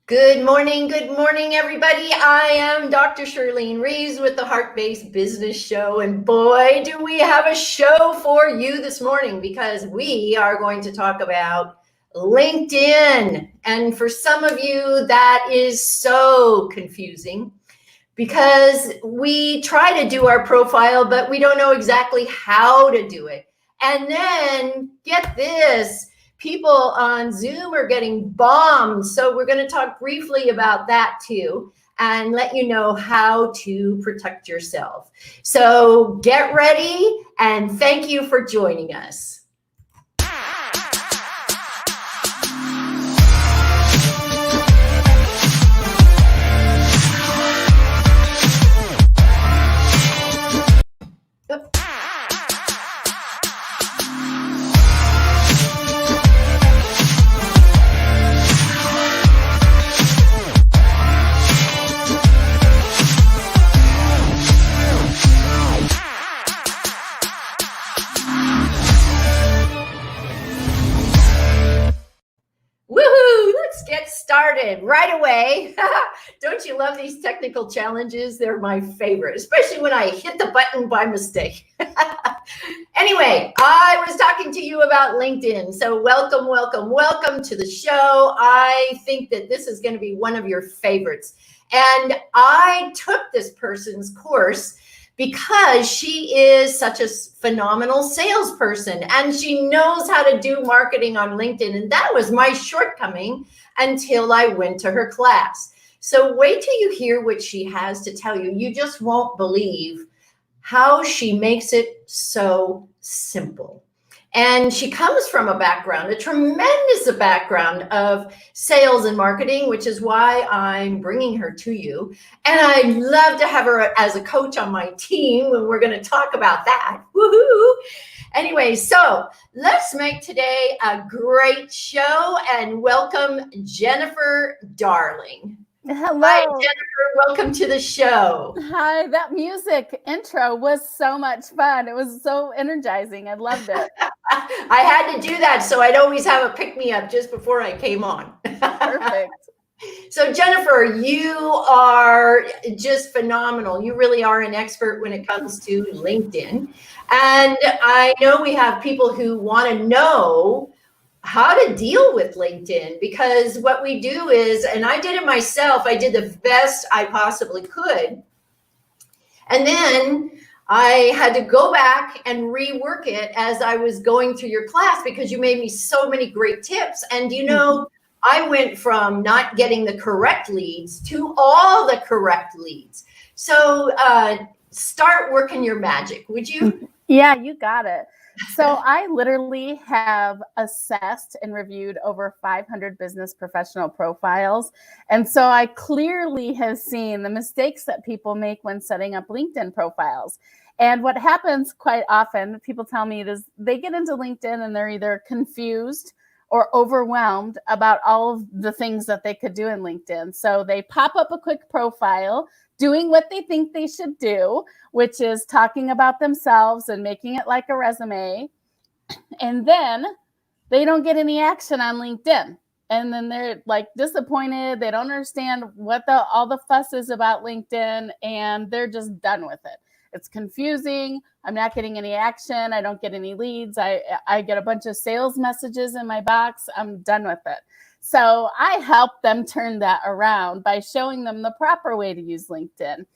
Good morning, everybody. I am Dr. Shirlene Reeves with the Heart-Based Business Show. And boy, do we have a show for you this morning because we are going to talk about LinkedIn. And for some of you, that is so confusing because we try to do our profile, but we don't know exactly how to do it. And then get this, people on Zoom are getting bombed. So we're going to talk briefly about that too and let you know how to protect yourself. So get ready and thank you for joining us. Started right away. Don't you love these technical challenges? They're my favorite, especially when I hit the button by mistake. Anyway, I was talking to you about LinkedIn. So welcome to the show. I think that this is going to be one of your favorites. And I took this person's course because she is such a phenomenal salesperson and she knows how to do marketing on LinkedIn. And that was my shortcoming until I went to her class. So wait till you hear what she has to tell you. You just won't believe how she makes it so simple. And she comes from a background, a tremendous background of sales and marketing, which is why I'm bringing her to you. And I'd love to have her as a coach on my team when we're going to talk about that. Woohoo! Anyway, so let's make today a great show and welcome Jennifer Darling. Hello. Hi, Jennifer. Welcome to the show. Hi. That music intro was so much fun. It was so energizing. I loved it. I had to do that so I'd always have a pick-me-up just before I came on. Perfect. So Jennifer, you are just phenomenal. You really are an expert when it comes to LinkedIn. And I know we have people who want to know how to deal with LinkedIn, because what we do is, and I did it myself, I did the best I possibly could. And then I had to go back and rework it as I was going through your class because you made me so many great tips. And you know, I went from not getting the correct leads to all the correct leads. So start working your magic, would you? Yeah, you got it. So I literally have assessed and reviewed over 500 business professional profiles. And so I clearly have seen the mistakes that people make when setting up LinkedIn profiles. And what happens quite often, people tell me, is they get into LinkedIn and they're either confused or overwhelmed about all of the things that they could do in LinkedIn. So they pop up a quick profile doing what they think they should do, which is talking about themselves and making it like a resume. And then they don't get any action on LinkedIn. And then they're like disappointed. They don't understand what all the fuss is about LinkedIn, and they're just done with it. It's confusing. I'm not getting any action. I don't get any leads. I get a bunch of sales messages in my box. I'm done with it. So I help them turn that around by showing them the proper way to use LinkedIn.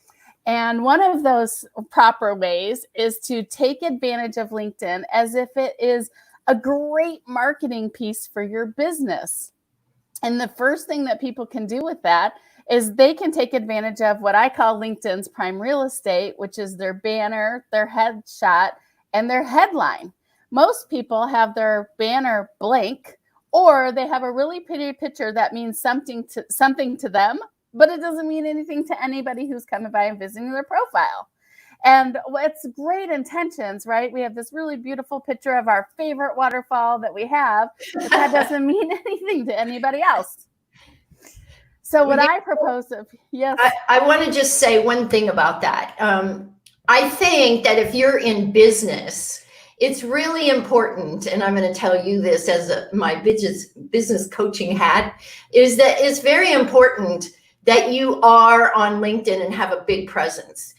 And one of those proper ways is to take advantage of LinkedIn as if it is a great marketing piece for your business. And the first thing that people can do with that is they can take advantage of what I call LinkedIn's prime real estate, which is their banner, their headshot, and their headline. Most people have their banner blank, or they have a really pretty picture that means something to them, but it doesn't mean anything to anybody who's coming by and visiting their profile. And it's great intentions, right? We have this really beautiful picture of our favorite waterfall that we have, but that doesn't mean anything to anybody else. So what I propose yes. I want to just say one thing about that. I think that if you're in business, It's really important, and I'm going to tell you this as my business coaching hat, is that it's very important that you are on LinkedIn and have a big presence.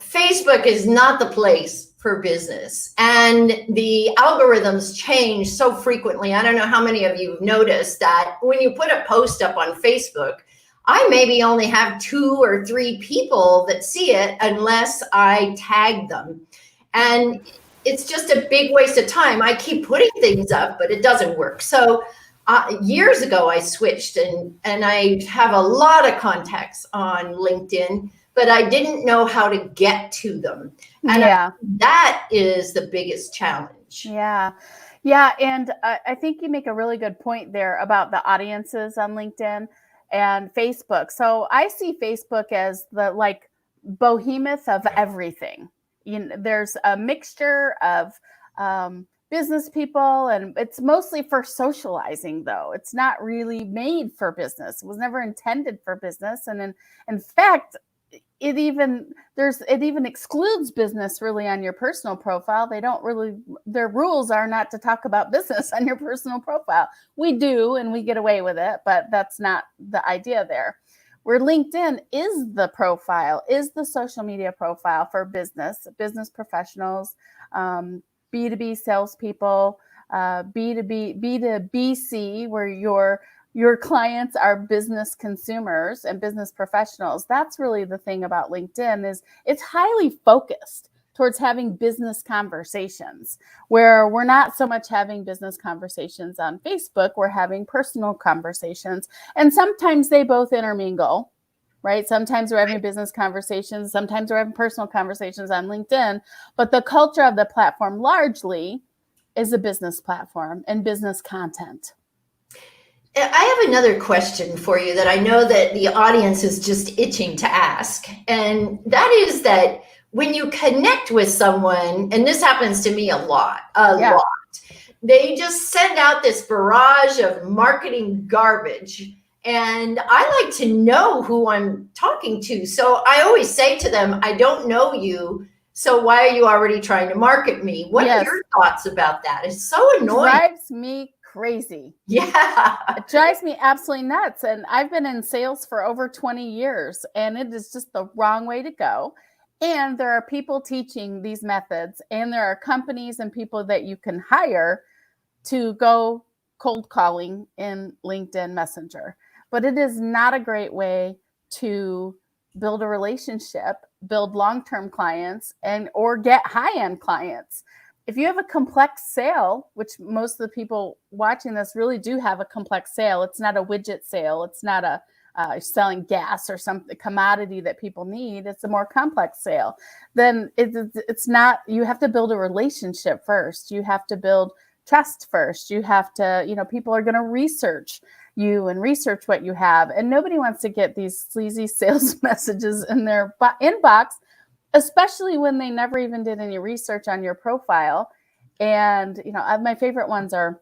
Facebook is not the place for business, and the algorithms change so frequently. I don't know how many of you have noticed that when you put a post up on Facebook, I maybe only have 2 or 3 people that see it unless I tag them. And it's just a big waste of time. I keep putting things up, but it doesn't work. So years ago, I switched, and I have a lot of contacts on LinkedIn, but I didn't know how to get to them. And that is the biggest challenge. Yeah. Yeah. And I think you make a really good point there about the audiences on LinkedIn and Facebook. So I see Facebook as the like behemoth of everything. There's a mixture of business people, and it's mostly for socializing, though. It's not really made for business. It was never intended for business. And in fact, it even excludes business really on your personal profile. Their rules are not to talk about business on your personal profile. We do, and we get away with it, but that's not the idea there. Where LinkedIn is the profile, is the social media profile for business professionals, B2B salespeople, B2B, B2BC, where your clients are business consumers and business professionals. That's really the thing about LinkedIn, is it's highly focused towards having business conversations, where we're not so much having business conversations on Facebook, we're having personal conversations. And sometimes they both intermingle, right? Sometimes we're having business conversations, sometimes we're having personal conversations on LinkedIn, but the culture of the platform largely is a business platform and business content. I have another question for you that I know that the audience is just itching to ask. And that is that when you connect with someone, and this happens to me a lot, they just send out this barrage of marketing garbage. And I like to know who I'm talking to. So I always say to them, I don't know you. So why are you already trying to market me? What are your thoughts about that? It's so annoying. It drives me crazy. Yeah. It drives me absolutely nuts. And I've been in sales for over 20 years, and it is just the wrong way to go. And there are people teaching these methods, and there are companies and people that you can hire to go cold calling in LinkedIn Messenger. But it is not a great way to build a relationship, build long-term clients, or get high-end clients. If you have a complex sale, which most of the people watching this really do have a complex sale, it's not a widget sale, it's not a selling gas or some commodity that people need, it's a more complex sale, then it's not, you have to build a relationship first. You have to build trust first. You have to, people are going to research you and research what you have. And nobody wants to get these sleazy sales messages in their inbox, especially when they never even did any research on your profile. And, my favorite ones are,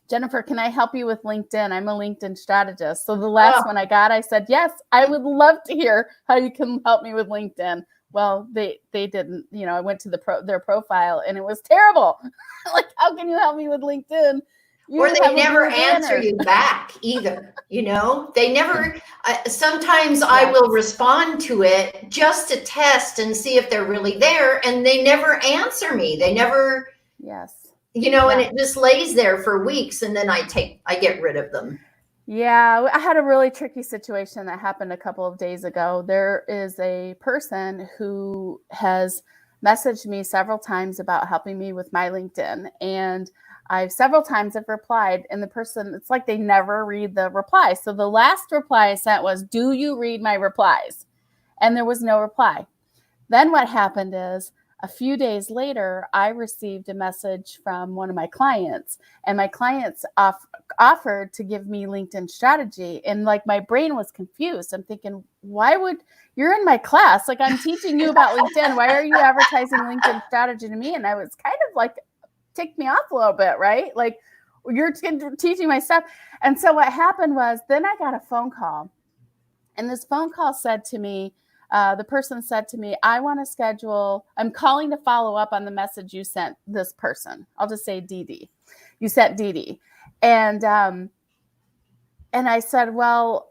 Jennifer, can I help you with LinkedIn? I'm a LinkedIn strategist. So the last one I got, I said, yes, I would love to hear how you can help me with LinkedIn. Well, they didn't, I went to their profile and it was terrible. Like, how can you help me with LinkedIn? Or they never answer you back either. They never, sometimes I will respond to it just to test and see if they're really there. And they never answer me. They never, and it just lays there for weeks. And then I get rid of them. Yeah, I had a really tricky situation that happened a couple of days ago. There is a person who has messaged me several times about helping me with my LinkedIn. And I've several times have replied, and the person, it's like they never read the reply. So the last reply I sent was, do you read my replies? And there was no reply. Then what happened is, a few days later, I received a message from one of my clients, and my clients offered to give me LinkedIn strategy. And my brain was confused. I'm thinking, you're in my class. Like, I'm teaching you about LinkedIn. Why are you advertising LinkedIn strategy to me? And I was kind of ticked me off a little bit, right? Like, you're teaching my stuff. And so what happened was, then I got a phone call, and this phone call said to me, the person said to me, I'm calling to follow up on the message you sent this person. I'll just say Dee Dee. You sent Dee Dee. And I said, well,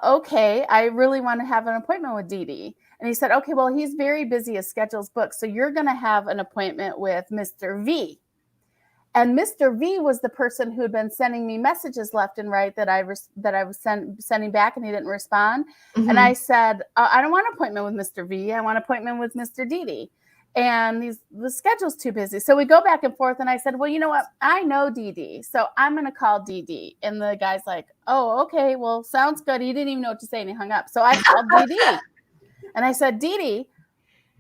okay, I really want to have an appointment with Dee Dee. And he said, okay, well, he's very busy. His schedule's booked. So you're going to have an appointment with Mr. V. And Mr. V was the person who had been sending me messages left and right that I was sending back, and he didn't respond. Mm-hmm. And I said, I don't want an appointment with Mr. V. I want an appointment with Mr. Dee Dee. And the schedule's too busy. So we go back and forth. And I said, well, you know what? I know Dee Dee. So I'm going to call Dee Dee. And the guy's like, oh, okay, well, sounds good. He didn't even know what to say, and he hung up. So I called Dee Dee. And I said, Dee Dee,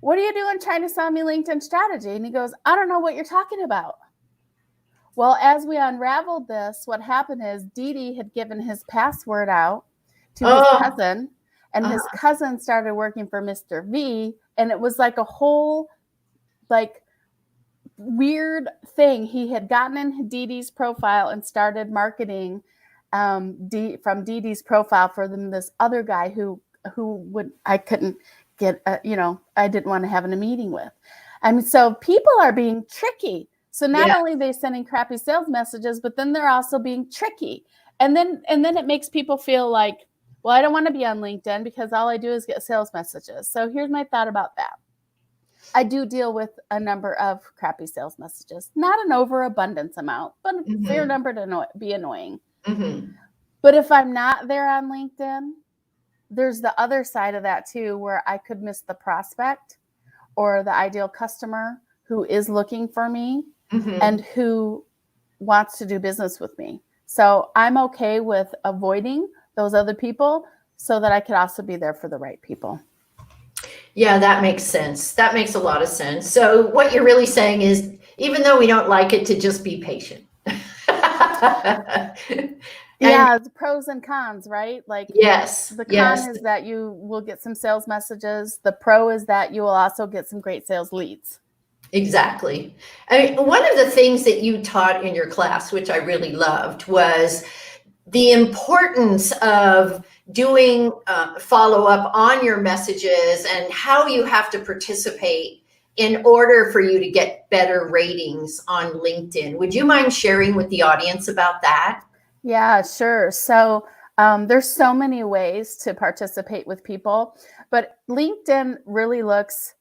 what are you doing trying to sell me LinkedIn strategy? And he goes, I don't know what you're talking about. Well, as we unraveled this, what happened is Dee Dee had given his password out to his cousin, and his cousin started working for Mr. V. And it was like a whole weird thing. He had gotten in Dee Dee's profile and started marketing from Dee Dee's profile for them, this other guy who I couldn't get, I didn't want to have a meeting with. I mean, so people are being tricky. So not only are they sending crappy sales messages, but then they're also being tricky. And then it makes people feel like, well, I don't want to be on LinkedIn because all I do is get sales messages. So here's my thought about that. I do deal with a number of crappy sales messages, not an overabundance amount, but a fair number to be annoying. Mm-hmm. But if I'm not there on LinkedIn, there's the other side of that too, where I could miss the prospect or the ideal customer who is looking for me and who wants to do business with me. So I'm okay with avoiding those other people so that I could also be there for the right people. Yeah, that makes sense. That makes a lot of sense. So what you're really saying is, even though we don't like it, to just be patient. Yeah, the pros and cons, right? Like, yes, the con is that you will get some sales messages. The pro is that you will also get some great sales leads. Exactly. I mean, one of the things that you taught in your class, which I really loved, was the importance of doing follow-up on your messages and how you have to participate in order for you to get better ratings on LinkedIn. Would you mind sharing with the audience about that? Yeah, sure. So there's so many ways to participate with people, but LinkedIn really looks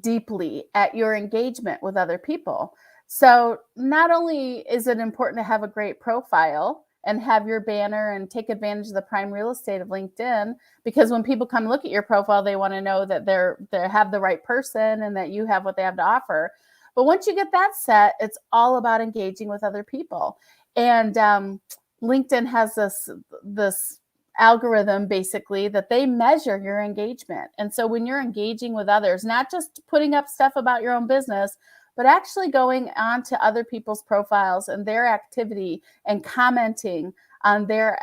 deeply at your engagement with other people. So not only is it important to have a great profile and have your banner and take advantage of the prime real estate of LinkedIn, because when people come look at your profile, they want to know that they have the right person and that you have what they have to offer. But once you get that set, it's all about engaging with other people. And LinkedIn has this algorithm basically that they measure your engagement. And so when you're engaging with others, not just putting up stuff about your own business, but actually going on to other people's profiles and their activity and commenting on their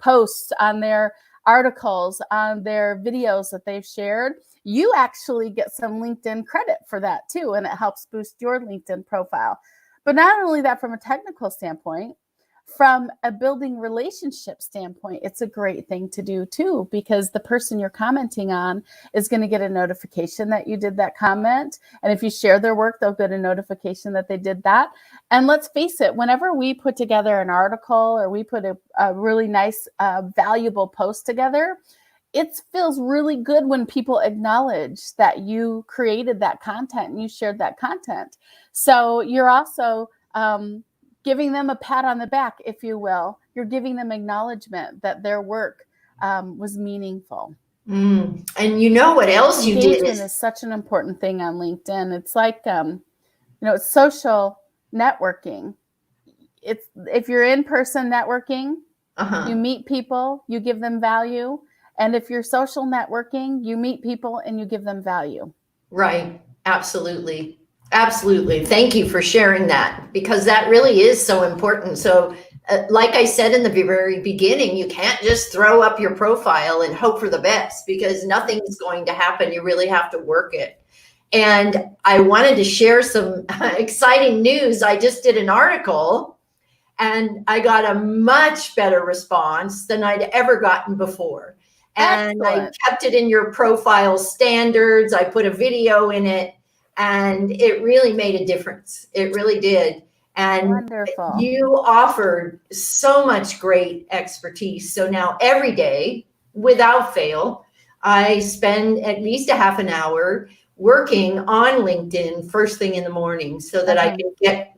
posts, on their articles, on their videos that they've shared, you actually get some LinkedIn credit for that too. And it helps boost your LinkedIn profile. But not only that, from a technical standpoint, from a building relationship standpoint, it's a great thing to do too, because the person you're commenting on is going to get a notification that you did that comment. And if you share their work, they'll get a notification that they did that. And let's face it, whenever we put together an article or we put a really nice, valuable post together, it feels really good when people acknowledge that you created that content and you shared that content. So you're also giving them a pat on the back, if you will. You're giving them acknowledgement that their work was meaningful. And you know what else you did? Engagement is such an important thing on LinkedIn. It's like, it's social networking. It's if you're in person networking, you meet people, you give them value. And if you're social networking, you meet people and you give them value. Right. Absolutely. Absolutely. Thank you for sharing that, because that really is so important. So like I said in the very beginning, you can't just throw up your profile and hope for the best, because nothing is going to happen. You really have to work it. And I wanted to share some exciting news. I just did an article and I got a much better response than I'd ever gotten before. and I Excellent. kept it in your profile standards. I put a video in it, and it really made a difference. It really did. And Wonderful. you offered so much great expertise. So now every day, without fail, I spend at least a half an hour working on LinkedIn first thing in the morning so that I can get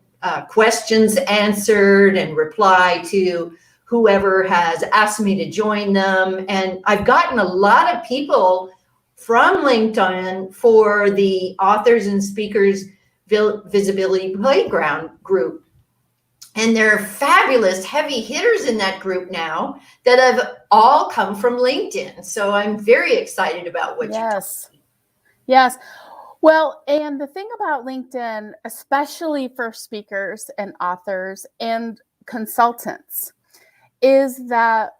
questions answered and reply to whoever has asked me to join them. And I've gotten a lot of people from LinkedIn for the Authors and Speakers Visibility Playground group. And there are fabulous heavy hitters in that group now that have all come from LinkedIn. So I'm very excited about what you're talking. Yes. Well, and the thing about LinkedIn, especially for speakers and authors and consultants, is that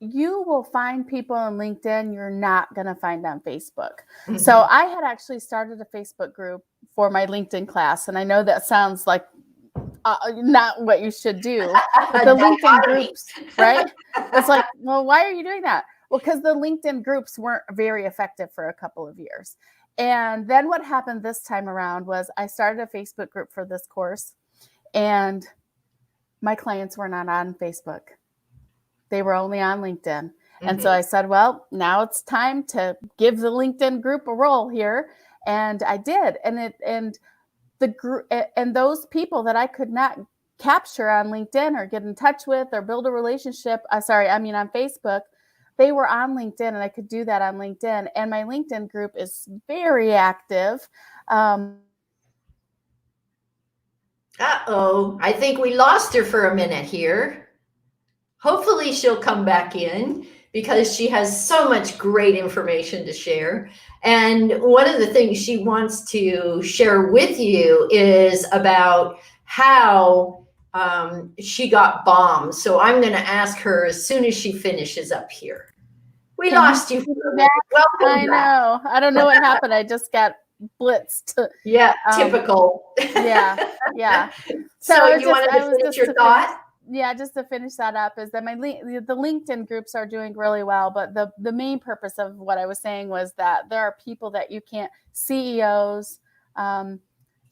you will find people on LinkedIn you're not going to find on Facebook. Mm-hmm. So I had actually started a Facebook group for my LinkedIn class. And I know that sounds like not what you should do. But the LinkedIn groups, right? It's like, well, why are you doing that? Well, because the LinkedIn groups weren't very effective for a couple of years. And then what happened this time around was I started a Facebook group for this course, and my clients were not on Facebook. They were only on LinkedIn. Mm-hmm. And so I said, well, now it's time to give the LinkedIn group a roll here. And I did. And the group and those people that I could not capture on LinkedIn or get in touch with or build a relationship, on Facebook, they were on LinkedIn, and I could do that on LinkedIn. And my LinkedIn group is very active. I think we lost her for a minute here. Hopefully she'll come back in because she has so much great information to share. And one of the things she wants to share with you is about how she got bombed. So I'm going to ask her as soon as she finishes up here. We lost you. Welcome I know. I don't know what happened. I just got blitzed. Yeah, typical. Yeah. So you wanted to finish your thought? Just to finish that up, is that the LinkedIn groups are doing really well, but the main purpose of what I was saying was that there are people that you can't, CEOs,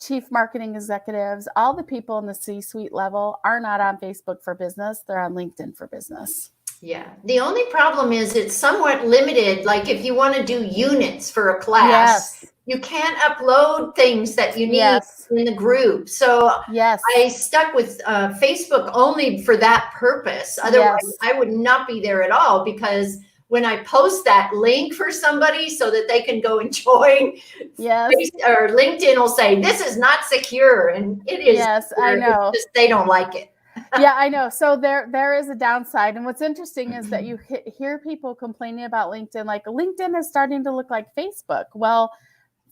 chief marketing executives, all the people in the C-suite level are not on Facebook for business. They're on LinkedIn for business. Yeah. The only problem is it's somewhat limited. Like if you want to do units for a class, you can't upload things that you need in the group. So I stuck with Facebook only for that purpose. Otherwise, I would not be there at all, because when I post that link for somebody so that they can go and join, or LinkedIn will say, this is not secure. And it is. Yes, I know. It's just, they don't like it. Yeah, I know. So there is a downside. And what's interesting is that you hear people complaining about LinkedIn, like LinkedIn is starting to look like Facebook. Well,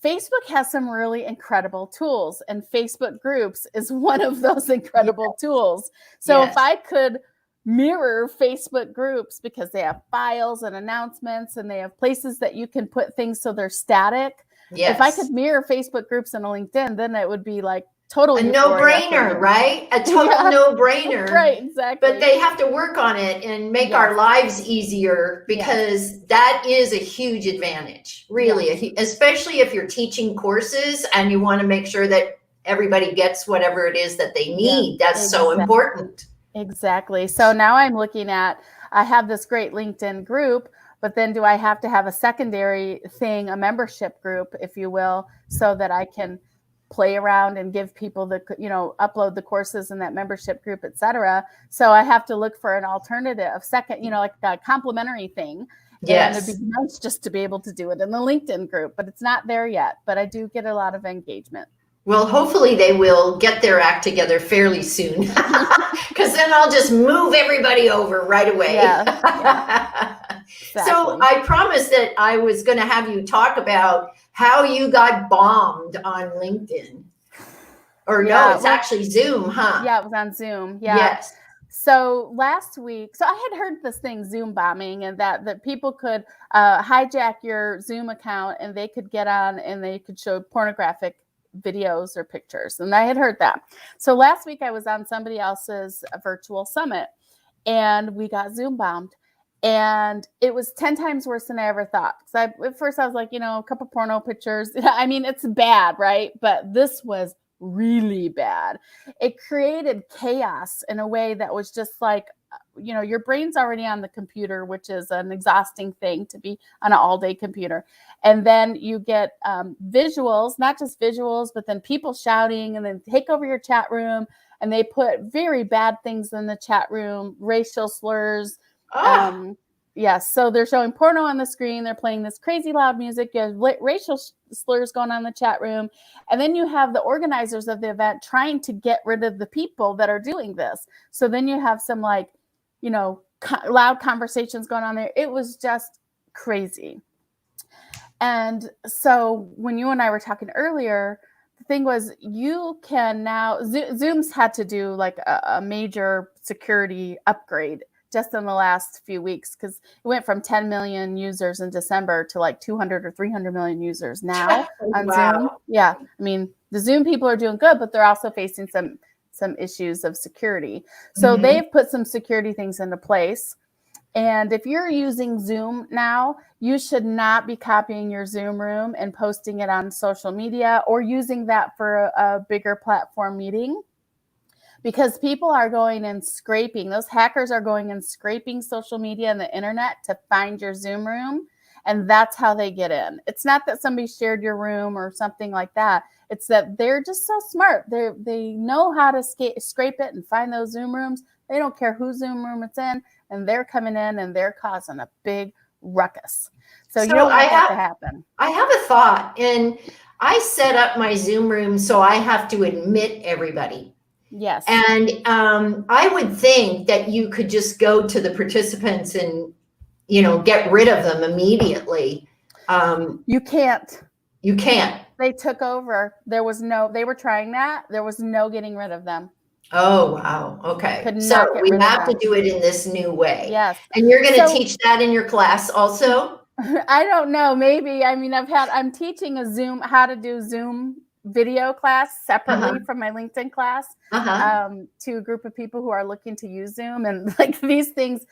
Facebook has some really incredible tools, and Facebook groups is one of those incredible tools. So if I could mirror Facebook groups, because they have files and announcements and they have places that you can put things so they're static. If I could mirror Facebook groups and LinkedIn, then it would be like totally a no-brainer, right? A total no-brainer. Right, exactly. But they have to work on it and make our lives easier, because that is a huge advantage, really, especially if you're teaching courses and you want to make sure that everybody gets whatever it is that they need. That's so important. Exactly. So now I'm looking at, I have this great LinkedIn group, but then do I have to have a secondary thing, a membership group, if you will, so that I can play around and give people the, upload the courses in that membership group, et cetera. So I have to look for an alternative, second, like a complimentary thing. And it'd be nice just to be able to do it in the LinkedIn group, but it's not there yet. But I do get a lot of engagement. Well, hopefully they will get their act together fairly soon, because then I'll just move everybody over right away. Exactly. So I promised that I was going to have you talk about how you got bombed on LinkedIn. Or no, it's actually Zoom, huh? Yeah, it was on Zoom. Yeah. Yes. So last week, so I had heard this thing, Zoom bombing, and that people could hijack your Zoom account and they could get on and they could show pornographic videos or pictures. And I had heard that. So last week I was on somebody else's virtual summit, and we got Zoom bombed. And it was 10 times worse than I ever thought. Because at first I was like, a couple porno pictures. I mean, it's bad, right? But this was really bad. It created chaos in a way that was just like, your brain's already on the computer, which is an exhausting thing to be on an all-day computer. And then you get visuals, not just visuals, but then people shouting and then take over your chat room. And they put very bad things in the chat room, racial slurs. Yes, so they're showing porno on the screen. They're playing this crazy loud music. You have racial slurs going on in the chat room. And then you have the organizers of the event trying to get rid of the people that are doing this. So then you have some loud conversations going on there. It was just crazy. And so when you and I were talking earlier, the thing was, you can now, Zoom's had to do like a major security upgrade just in the last few weeks, because it went from 10 million users in December to like 200 or 300 million users now on Zoom. Yeah. I mean, the Zoom people are doing good, but they're also facing some issues of security. So they've put some security things into place. And if you're using Zoom now, you should not be copying your Zoom room and posting it on social media or using that for a bigger platform meeting. Because people are going and scraping, those hackers are going and scraping social media and the internet to find your Zoom room. And that's how they get in. It's not that somebody shared your room or something like that. It's that they're just so smart. They know how to scrape it and find those Zoom rooms. They don't care whose Zoom room it's in. And they're coming in and they're causing a big ruckus. So you don't want that to happen. I have a thought. And I set up my Zoom room so I have to admit everybody. Yes. And I would think that you could just go to the participants and, get rid of them immediately. You can't. You can't. They took over. They were trying that. There was no getting rid of them. Oh, wow. Okay. So we have to do it in this new way. Yes. And you're going to teach that in your class also? I don't know. Maybe. I mean, I'm teaching how to do Zoom video class separately from my LinkedIn class to a group of people who are looking to use Zoom. And like these things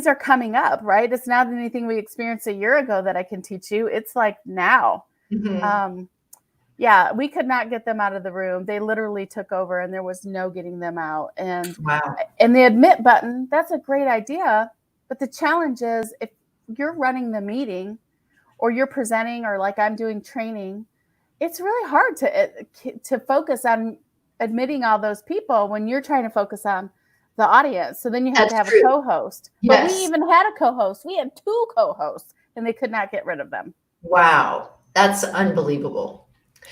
are coming up, right? It's not anything we experienced a year ago that I can teach you. It's like now. Yeah, we could not get them out of the room. They literally took over and there was no getting them out. And and the admit button, that's a great idea. But the challenge is, if you're running the meeting or you're presenting, or like I'm doing training, it's really hard to focus on admitting all those people when you're trying to focus on the audience. So then you have to have a co-host. Yes. But we even had a co-host. We had 2 co-hosts and they could not get rid of them. Wow. That's unbelievable.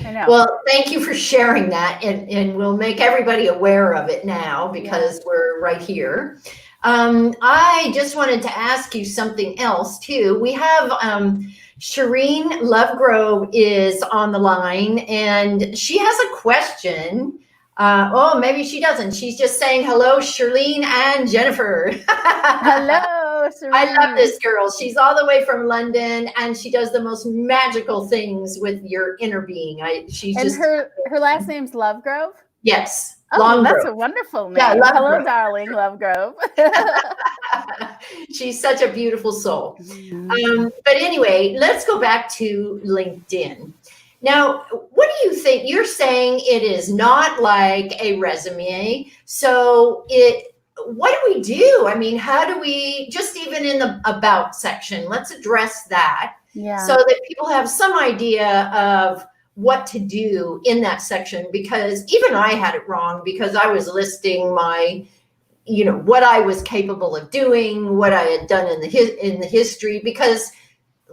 I know. Well, thank you for sharing that. And we'll make everybody aware of it now because we're right here. I just wanted to ask you something else too. We have Shireen Lovegrove is on the line and she has a question. Maybe she doesn't. She's just saying hello, Shirlene and Jennifer. Hello, Shireen. I love this girl. She's all the way from London and she does the most magical things with your inner being. Her last name's Lovegrove? Yes. Oh, that's a wonderful name. Yeah, hello, darling, Lovegrove. She's such a beautiful soul. But anyway, let's go back to LinkedIn. Now, what do you think? You're saying it is not like a resume. So what do we do? I mean, how do we, just even in the about section, let's address that so that people have some idea of what to do in that section, because even I had it wrong because I was listing my, what I was capable of doing, what I had done in the history, because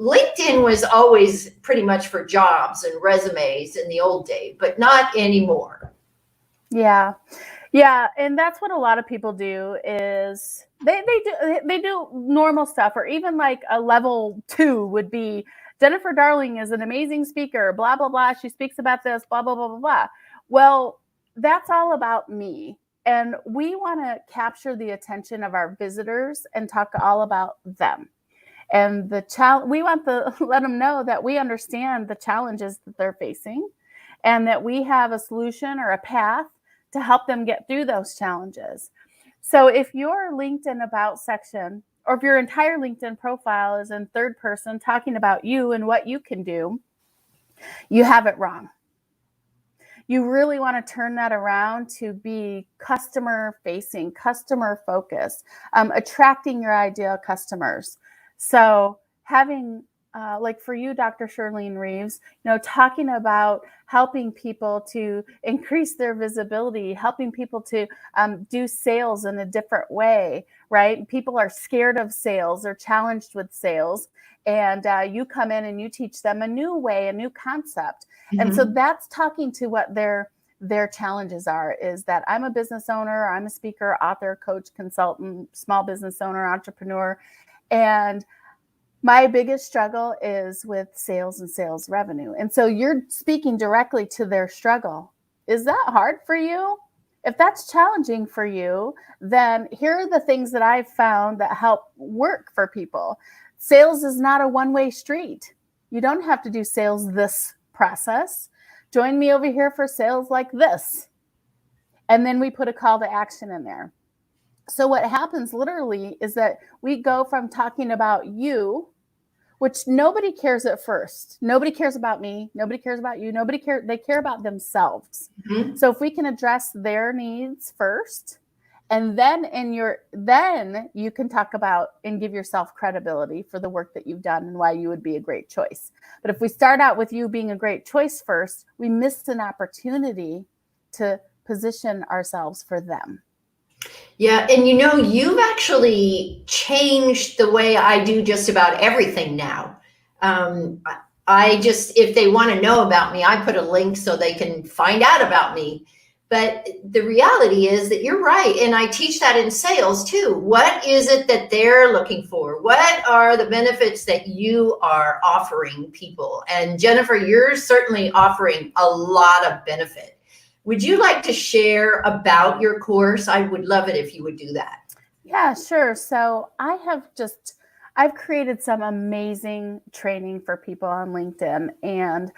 LinkedIn was always pretty much for jobs and resumes in the old day, but not anymore. Yeah. Yeah. And that's what a lot of people do is they do normal stuff, or even like a level 2 would be, Jennifer Darling is an amazing speaker, blah, blah, blah. She speaks about this, blah, blah, blah, blah, blah. Well, that's all about me. And we want to capture the attention of our visitors and talk all about them. And we want to let them know that we understand the challenges that they're facing and that we have a solution or a path to help them get through those challenges. So if your LinkedIn About section, or if your entire LinkedIn profile is in third person talking about you and what you can do, you have it wrong. You really want to turn that around to be customer facing, customer focused, attracting your ideal customers. So having, like for you, Dr. Shirlene Reeves, talking about helping people to increase their visibility, helping people to do sales in a different way, right? People are scared of sales, they're challenged with sales. And you come in and you teach them a new way, a new concept. And so that's talking to what their challenges are, is that I'm a business owner, I'm a speaker, author, coach, consultant, small business owner, entrepreneur. And my biggest struggle is with sales and sales revenue. And so you're speaking directly to their struggle. Is that hard for you? If that's challenging for you, then here are the things that I've found that help work for people. Sales is not a one-way street. You don't have to do sales this process. Join me over here for sales like this. And then we put a call to action in there. So what happens literally is that we go from talking about you, which nobody cares at first. Nobody cares about me. Nobody cares about you. They care about themselves. So if we can address their needs first, and then you can talk about and give yourself credibility for the work that you've done and why you would be a great choice. But if we start out with you being a great choice first, we missed an opportunity to position ourselves for them. Yeah. And you've actually changed the way I do just about everything now. If they want to know about me, I put a link so they can find out about me. But the reality is that you're right. And I teach that in sales too. What is it that they're looking for? What are the benefits that you are offering people? And Jennifer, you're certainly offering a lot of benefit. Would you like to share about your course? I would love it if you would do that. Yeah, sure. So I've created some amazing training for people on LinkedIn, and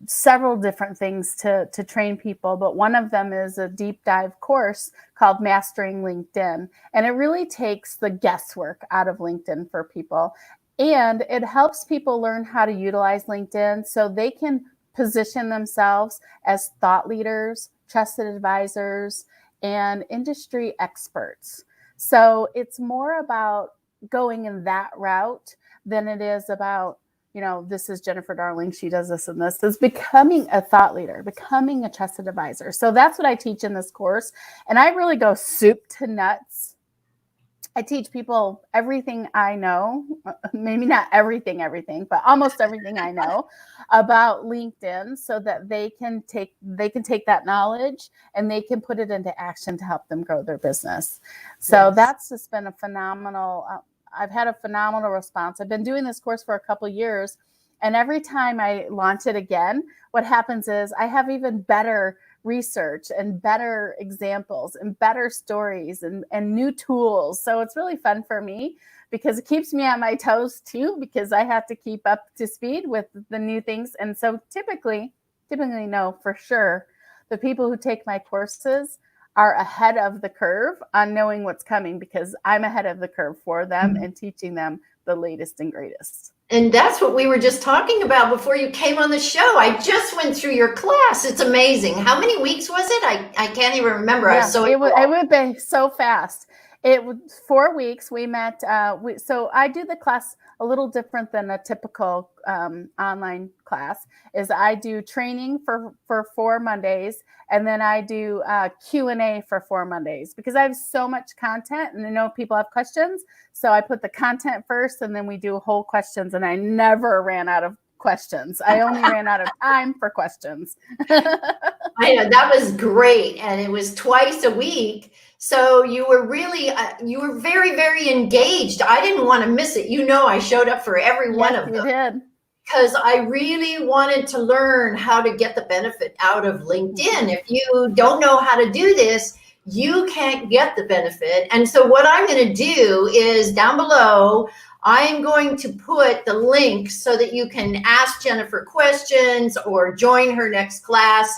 several different things to train people, but one of them is a deep dive course called Mastering LinkedIn. And it really takes the guesswork out of LinkedIn for people. And it helps people learn how to utilize LinkedIn so they can position themselves as thought leaders, trusted advisors, and industry experts. So it's more about going in that route than it is about, this is Jennifer Darling, she does this and this. It's becoming a thought leader, becoming a trusted advisor. So that's what I teach in this course. And I really go soup to nuts. I teach people everything I know, maybe not everything, but almost everything I know about LinkedIn, so that they can take that knowledge and they can put it into action to help them grow their business. So That's just been a phenomenal, I've had a phenomenal response. I've been doing this course for a couple of years, and every time I launch it again, what happens is I have even better research and better examples and better stories and new tools. So it's really fun for me because it keeps me on my toes too, because I have to keep up to speed with the new things. And so typically know for sure the people who take my courses are ahead of the curve on knowing what's coming, because I'm ahead of the curve for them and teaching them the latest and greatest. And that's what we were just talking about before you came on the show. I just went through your class. It's amazing. How many weeks was it? I can't even remember. Yeah, it would be so fast. It was 4 weeks. We met. So I do the class a little different than a typical online class. Is I do training for 4 Mondays, and then I do Q&A for 4 Mondays, because I have so much content and I know people have questions. So I put the content first, and then we do whole questions. And I never ran out of questions. I only ran out of time for questions. I know, that was great. And it was twice a week. So you were really, you were very, very engaged. I didn't want to miss it. I showed up for every one of them. You did. Because I really wanted to learn how to get the benefit out of LinkedIn. If you don't know how to do this, you can't get the benefit. And so what I'm going to do is down below, I'm going to put the link so that you can ask Jennifer questions or join her next class.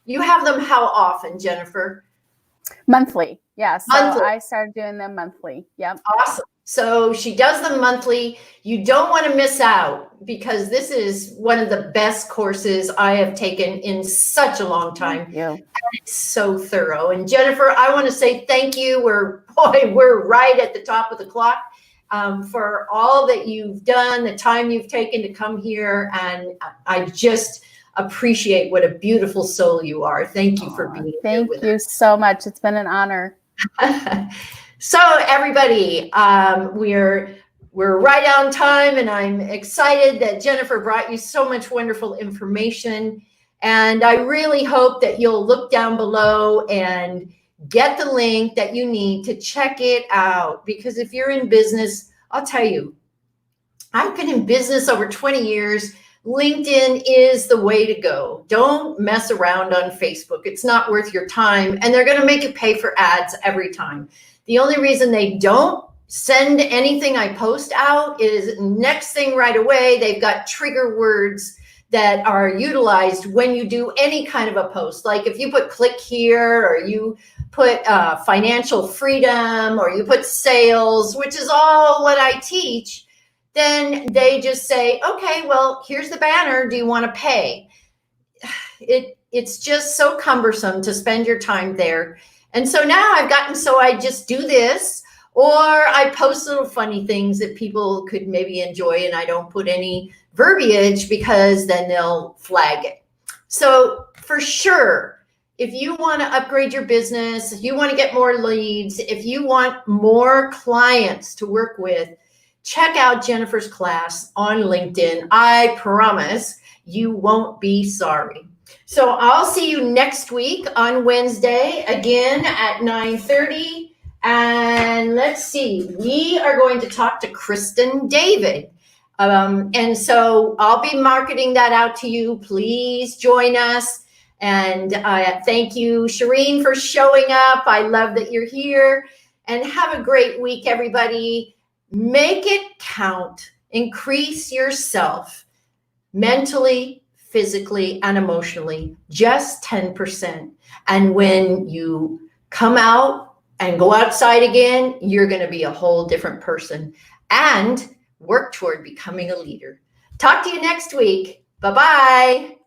You have them how often, Jennifer? Monthly. Yeah. So Monthly. I started doing them monthly. Yep. Awesome. So she does them monthly. You don't want to miss out because this is one of the best courses I have taken in such a long time. Thank you. It's so thorough. And Jennifer, I want to say thank you. We're right at the top of the clock for all that you've done, the time you've taken to come here. And I just appreciate what a beautiful soul you are. Thank you for being here. Thank you so much. It's been an honor. So everybody, we're right on time, and I'm excited that Jennifer brought you so much wonderful information. And I really hope that you'll look down below and get the link that you need to check it out. Because if you're in business, I'll tell you, I've been in business over 20 years. LinkedIn is the way to go. Don't mess around on Facebook. It's not worth your time, and they're going to make you pay for ads every time. The only reason they don't send anything I post out is next thing right away, they've got trigger words that are utilized when you do any kind of a post. Like if you put click here, or you put financial freedom, or you put sales, which is all what I teach, then they just say, okay, well, here's the banner. Do you want to pay? It's just so cumbersome to spend your time there. And so now I've gotten, so I just do this, or I post little funny things that people could maybe enjoy, and I don't put any verbiage because then they'll flag it. So for sure, if you want to upgrade your business, if you want to get more leads, if you want more clients to work with, check out Jennifer's class on LinkedIn. I promise you won't be sorry. So I'll see you next week on Wednesday, again at 9:30. And let's see, we are going to talk to Kristen David. And so I'll be marketing that out to you. Please join us. And thank you, Shireen, for showing up. I love that you're here. And have a great week, everybody. Make it count. Increase yourself mentally, physically, and emotionally, just 10%. And when you come out and go outside again, you're going to be a whole different person and work toward becoming a leader. Talk to you next week. Bye-bye.